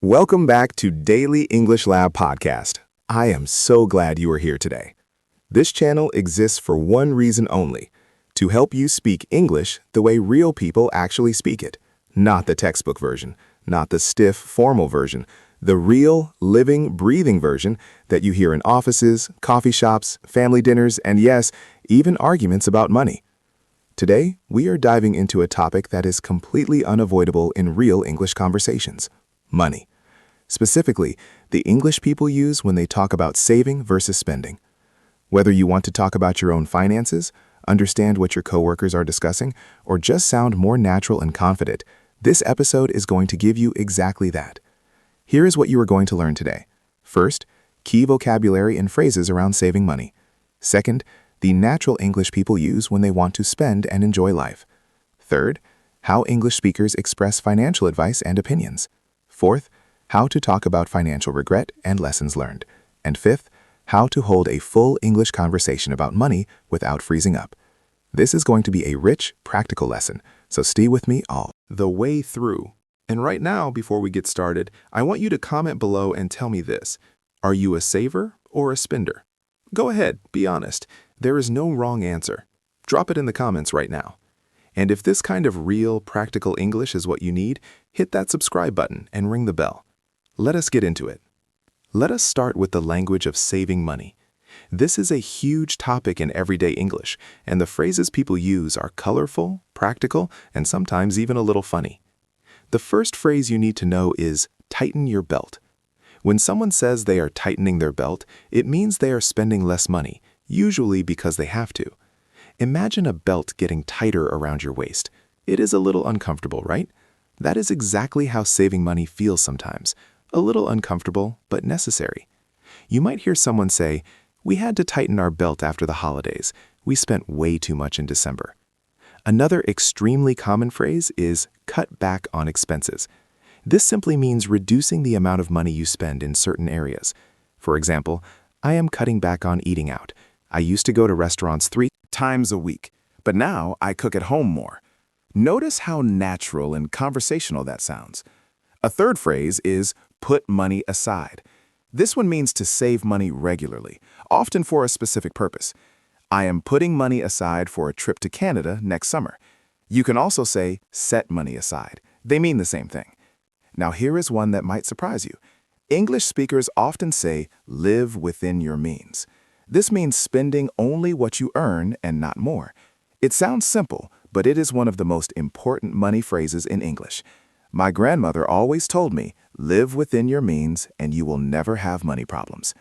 Welcome back to Daily English Lab Podcast. I am so glad you are here today. This channel exists for one reason only, to help you speak English the way real people actually speak it, not the textbook version, not the stiff, formal version, the real, living, breathing version that you hear in offices, coffee shops, family dinners, and yes, even arguments about money. Today, we are diving into a topic that is completely unavoidable in real English conversations: money. Specifically, the English people use when they talk about saving versus spending. Whether you want to talk about your own finances, understand what your coworkers are discussing, or just sound more natural and confident, this episode is going to give you exactly that. Here is what you are going to learn today. First, key vocabulary and phrases around saving money. Second, the natural English people use when they want to spend and enjoy life. Third, how English speakers express financial advice and opinions. Fourth, how to talk about financial regret and lessons learned. And fifth, how to hold a full English conversation about money without freezing up. This is going to be a rich, practical lesson, so stay with me all the way through. And right now, before we get started, I want you to comment below and tell me this: are you a saver or a spender? Go ahead, be honest. There is no wrong answer. Drop it in the comments right now. And if this kind of real, practical English is what you need, hit that subscribe button and ring the bell. Let us get into it. Let us start with the language of saving money. This is a huge topic in everyday English, and the phrases people use are colorful, practical, and sometimes even a little funny. The first phrase you need to know is tighten your belt. When someone says they are tightening their belt, it means they are spending less money, usually because they have to. Imagine a belt getting tighter around your waist. It is a little uncomfortable, right? That is exactly how saving money feels sometimes. A little uncomfortable, but necessary. You might hear someone say, "We had to tighten our belt after the holidays. We spent way too much in December." Another extremely common phrase is cut back on expenses. This simply means reducing the amount of money you spend in certain areas. For example, I am cutting back on eating out. I used to go to restaurants 3 times a week, but now I cook at home more. Notice how natural and conversational that sounds. A third phrase is put money aside. This one means to save money regularly, often for a specific purpose. I am putting money aside for a trip to Canada next summer. You can also say set money aside. They mean the same thing. Now here is one that might surprise you. English speakers often say live within your means. This means spending only what you earn and not more. It sounds simple, but it is one of the most important money phrases in English. My grandmother always told me, live within your means and you will never have money problems.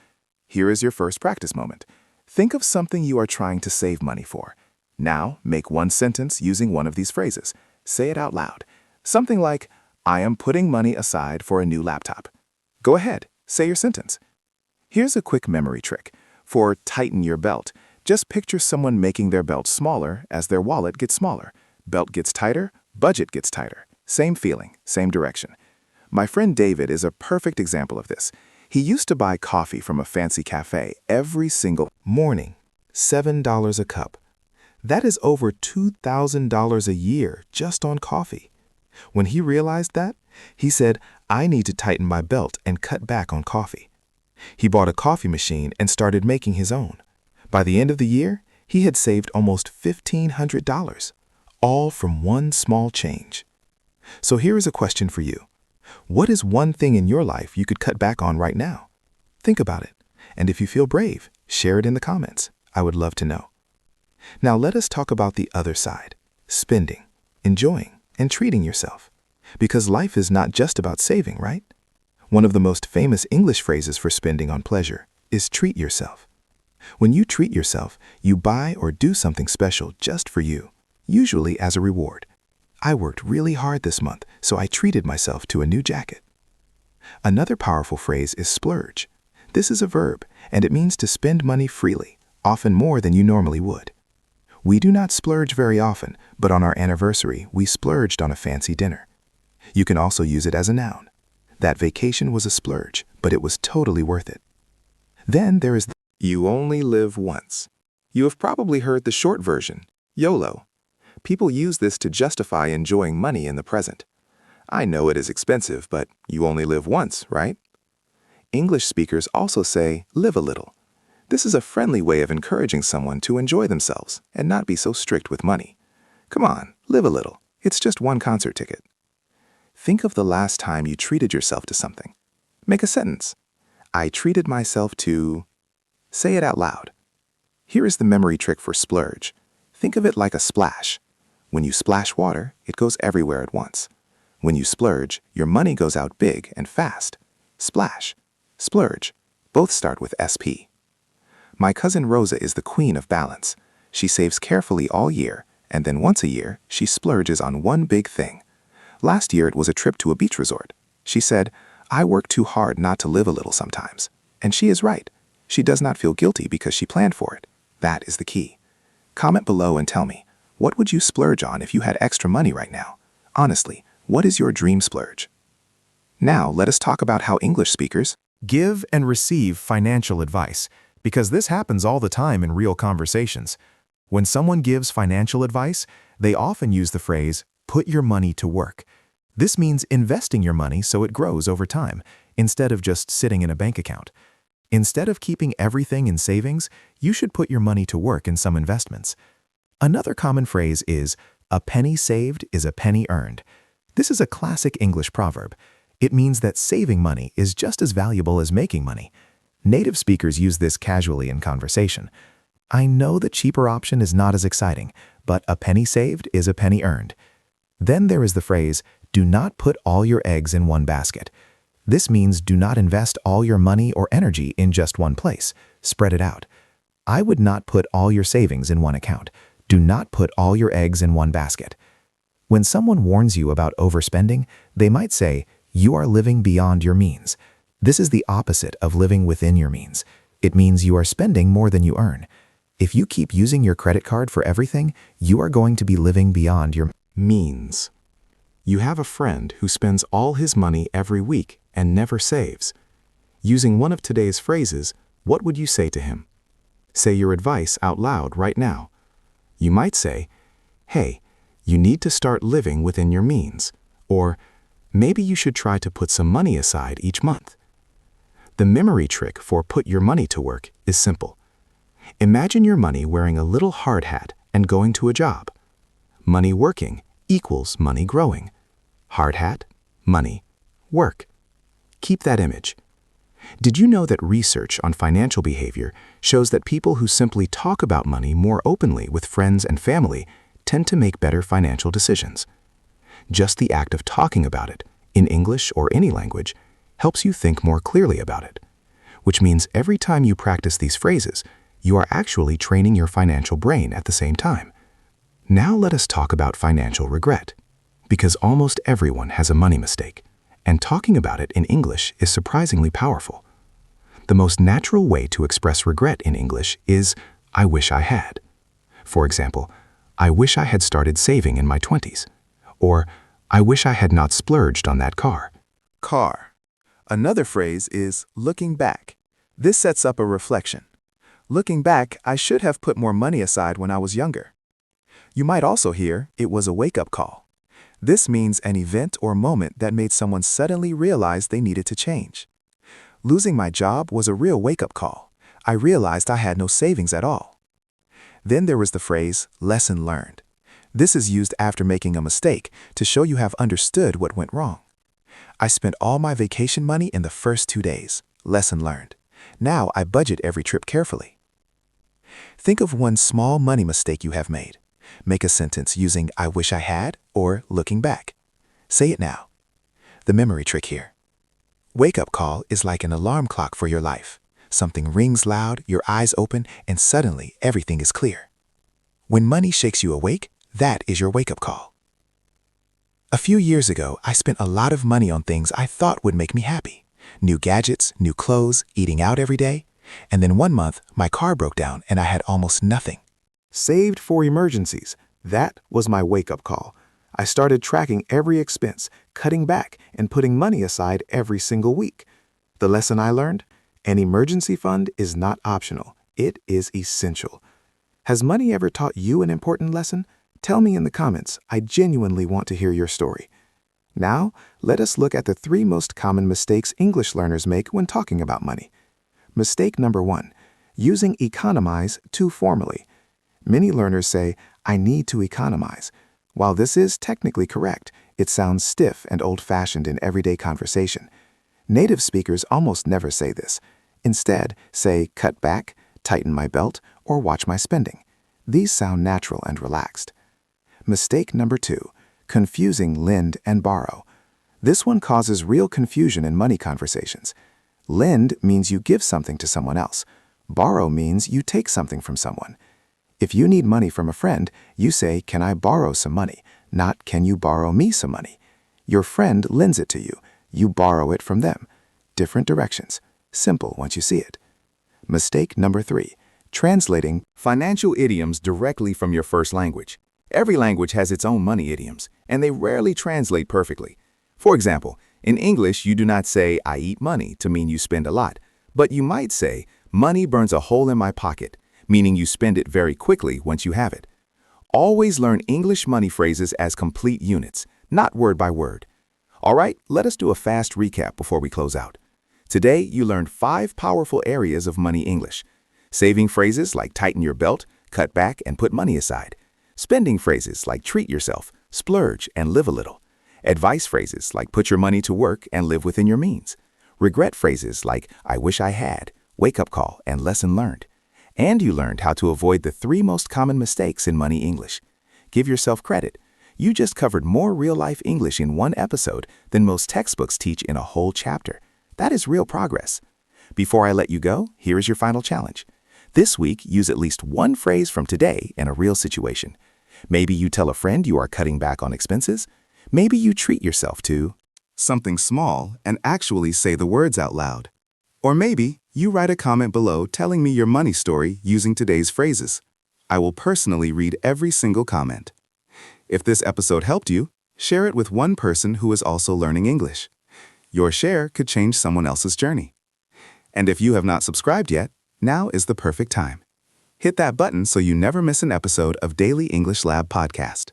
Here is your first practice moment. Think of something you are trying to save money for. Now, make one sentence using one of these phrases. Say it out loud. Something like, I am putting money aside for a new laptop. Go ahead, say your sentence. Here's a quick memory trick. For tighten your belt, just picture someone making their belt smaller as their wallet gets smaller. Belt gets tighter, budget gets tighter. Same feeling, same direction. My friend David is a perfect example of this. He used to buy coffee from a fancy cafe every single morning, $7 a cup. That is over $2,000 a year just on coffee. When he realized that, he said, I need to tighten my belt and cut back on coffee. He bought a coffee machine and started making his own. By the end of the year, he had saved almost $1,500, all from one small change. So here is a question for you. What is one thing in your life you could cut back on right now? Think about it. And if you feel brave, share it in the comments. I would love to know. Now let us talk about the other side: spending, enjoying, and treating yourself. Because life is not just about saving, right? One of the most famous English phrases for spending on pleasure is treat yourself. When you treat yourself, you buy or do something special just for you, usually as a reward. I worked really hard this month, so I treated myself to a new jacket. Another powerful phrase is splurge. This is a verb, and it means to spend money freely, often more than you normally would. We do not splurge very often, but on our anniversary, we splurged on a fancy dinner. You can also use it as a noun. That vacation was a splurge, but it was totally worth it. Then there is the you only live once. You have probably heard the short version, YOLO. People use this to justify enjoying money in the present. I know it is expensive, but you only live once, right? English speakers also say, live a little. This is a friendly way of encouraging someone to enjoy themselves and not be so strict with money. Come on, live a little. It's just one concert ticket. Think of the last time you treated yourself to something. Make a sentence. I treated myself to... Say it out loud. Here is the memory trick for splurge. Think of it like a splash. When you splash water, it goes everywhere at once. When you splurge, your money goes out big and fast. Splash, splurge, both start with SP. My cousin Rosa is the queen of balance. She saves carefully all year, and then once a year, she splurges on one big thing. Last year, it was a trip to a beach resort. She said, I work too hard not to live a little sometimes. And she is right. She does not feel guilty because she planned for it. That is the key. Comment below and tell me, what would you splurge on if you had extra money right now? Honestly, what is your dream splurge? Now, let us talk about how English speakers give and receive financial advice, because this happens all the time in real conversations. When someone gives financial advice, they often use the phrase, put your money to work. This means investing your money so it grows over time, instead of just sitting in a bank account. Instead of keeping everything in savings, you should put your money to work in some investments. Another common phrase is, a penny saved is a penny earned. This is a classic English proverb. It means that saving money is just as valuable as making money. Native speakers use this casually in conversation. I know the cheaper option is not as exciting, but a penny saved is a penny earned. Then there is the phrase, do not put all your eggs in one basket. This means do not invest all your money or energy in just one place. Spread it out. I would not put all your savings in one account. Do not put all your eggs in one basket. When someone warns you about overspending, they might say, you are living beyond your means. This is the opposite of living within your means. It means you are spending more than you earn. If you keep using your credit card for everything, you are going to be living beyond your means. You have a friend who spends all his money every week and never saves. Using one of today's phrases, what would you say to him? Say your advice out loud right now. You might say, hey, you need to start living within your means. Or, maybe you should try to put some money aside each month. The memory trick for put your money to work is simple. Imagine your money wearing a little hard hat and going to a job. Money working equals money growing. Hard hat, money, work. Keep that image. Did you know that research on financial behavior shows that people who simply talk about money more openly with friends and family tend to make better financial decisions? Just the act of talking about it, in English or any language, helps you think more clearly about it. Which means every time you practice these phrases, you are actually training your financial brain at the same time. Now let us talk about financial regret, because almost everyone has a money mistake, and talking about it in English is surprisingly powerful. The most natural way to express regret in English is, I wish I had. For example, I wish I had started saving in my 20s. Or, I wish I had not splurged on that car. car. Another phrase is looking back. This sets up a reflection. Looking back, I should have put more money aside when I was younger. You might also hear, it was a wake-up call. This means an event or moment that made someone suddenly realize they needed to change. Losing my job was a real wake-up call. I realized I had no savings at all. Then there was the phrase, lesson learned. This is used after making a mistake to show you have understood what went wrong. I spent all my vacation money in the first 2 days. Lesson learned. Now I budget every trip carefully. Think of one small money mistake you have made. Make a sentence using I wish I had or looking back. Say it now. The memory trick here. Wake-up call is like an alarm clock for your life. Something rings loud, your eyes open, and suddenly everything is clear. When money shakes you awake, that is your wake-up call. A few years ago, I spent a lot of money on things I thought would make me happy. New gadgets, new clothes, eating out every day. And then one month, my car broke down and I had almost nothing. Saved for emergencies. That was my wake-up call. I started tracking every expense, cutting back, and putting money aside every single week. The lesson I learned? An emergency fund is not optional. It is essential. Has money ever taught you an important lesson? Tell me in the comments. I genuinely want to hear your story. Now, let us look at the 3 most common mistakes English learners make when talking about money. Mistake number 1, using economize too formally. Many learners say, "I need to economize." While this is technically correct, it sounds stiff and old-fashioned in everyday conversation. Native speakers almost never say this. Instead, say, "cut back," "tighten my belt," or "watch my spending." These sound natural and relaxed. Mistake number 2, confusing lend and borrow. This one causes real confusion in money conversations. Lend means you give something to someone else. Borrow means you take something from someone. If you need money from a friend, you say, "Can I borrow some money?" not "Can you borrow me some money?" Your friend lends it to you. You borrow it from them. Different directions. Simple once you see it. Mistake number 3, translating financial idioms directly from your first language. Every language has its own money idioms, and they rarely translate perfectly. For example, in English, you do not say, "I eat money" to mean you spend a lot, but you might say, "Money burns a hole in my pocket," meaning you spend it very quickly once you have it. Always learn English money phrases as complete units, not word by word. All right, let us do a fast recap before we close out. Today, you learned 5 powerful areas of money English. Saving phrases like tighten your belt, cut back, and put money aside. Spending phrases like treat yourself, splurge, and live a little. Advice phrases like put your money to work and live within your means. Regret phrases like I wish I had, wake up call, and lesson learned. And you learned how to avoid the 3 most common mistakes in money English. Give yourself credit. You just covered more real-life English in one episode than most textbooks teach in a whole chapter. That is real progress. Before I let you go, here is your final challenge. This week, use at least one phrase from today in a real situation. Maybe you tell a friend you are cutting back on expenses. Maybe you treat yourself to something small and actually say the words out loud. Or maybe you write a comment below telling me your money story using today's phrases. I will personally read every single comment. If this episode helped you, share it with one person who is also learning English. Your share could change someone else's journey. And if you have not subscribed yet, now is the perfect time. Hit that button so you never miss an episode of Daily English Lab Podcast.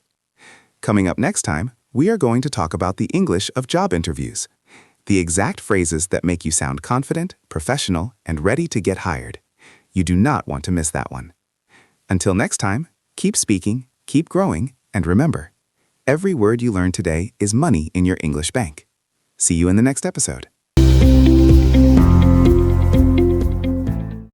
Coming up next time, we are going to talk about the English of job interviews, the exact phrases that make you sound confident, professional, and ready to get hired. You do not want to miss that one. Until next time, keep speaking, keep growing, and remember, every word you learn today is money in your English bank. See you in the next episode.